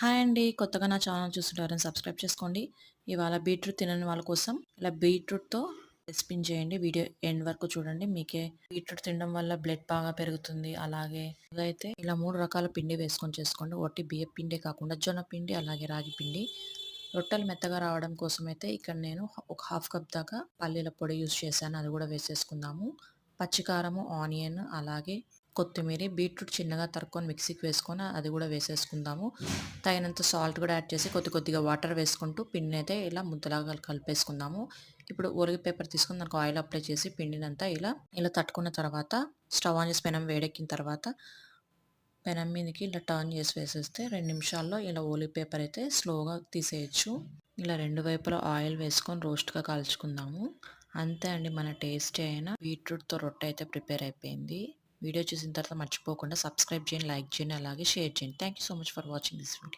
Hi అండి. కొత్తగా నా ఛానల్ చూస్తుంటారని సబ్స్క్రైబ్ చేసుకోండి. ఇవాళ బీట్రూట్ తినని వాళ్ళ కోసం ఇలా బీట్రూట్‌తో రెసిపీని చేయండి. వీడియో ఎండ్ వరకు చూడండి. మీకే బీట్రూట్ తినడం వల్ల బ్లడ్ బాగా పెరుగుతుంది. అలాగే అయితే ఇలా 3 రకాల పిండి వేసుకొని చేసుకోండి. ఒట్టి బియ్యపు పిండే కాకుండా జొన్న పిండి, అలాగే రాగి పిండి. రొట్టెలు మెత్తగా రావడం కోసమైతే ఇక్కడ నేను ఒక హాఫ్ కప్ దాకా పల్లీల పొడి యూజ్ చేశాను. అది కూడా వేసేసుకుందాము. పచ్చికారము, ఆనియన్, అలాగే కొత్తిమీర, బీట్రూట్ చిన్నగా తరుక్కొని మిక్సీకి వేసుకొని అది కూడా వేసేసుకుందాము. తగినంత సాల్ట్ కూడా యాడ్ చేసి కొద్దిగా వాటర్ వేసుకుంటూ పిండినైతే ఇలా ముద్దలాగా కలిపేసుకుందాము. ఇప్పుడు ఒలిగ పేపర్ తీసుకొని దానికి ఆయిల్ అప్లై చేసి పిండినంతా ఇలా తట్టుకున్న తర్వాత స్టవ్ ఆన్ చేసి పెనం వేడెక్కిన తర్వాత పెనం మీదకి ఇలా టర్న్ చేసి వేసేస్తే 2 నిమిషాల్లో ఇలా ఓలివ్ పేపర్ అయితే స్లోగా తీసేయొచ్చు. ఇలా 2 వైపులా ఆయిల్ వేసుకొని రోస్ట్‌గా కాల్చుకుందాము. అంతే అండి, మన టేస్టీ అయిన బీట్రూట్‌తో రొట్టె అయితే ప్రిపేర్ అయిపోయింది. వీడియో చూసిన తర్వాత మర్చిపోకుండా సబ్స్క్రైబ్ చేయండి, లైక్ చేయండి, అలాగే షేర్ చేయండి. Thank you so much for watching this video.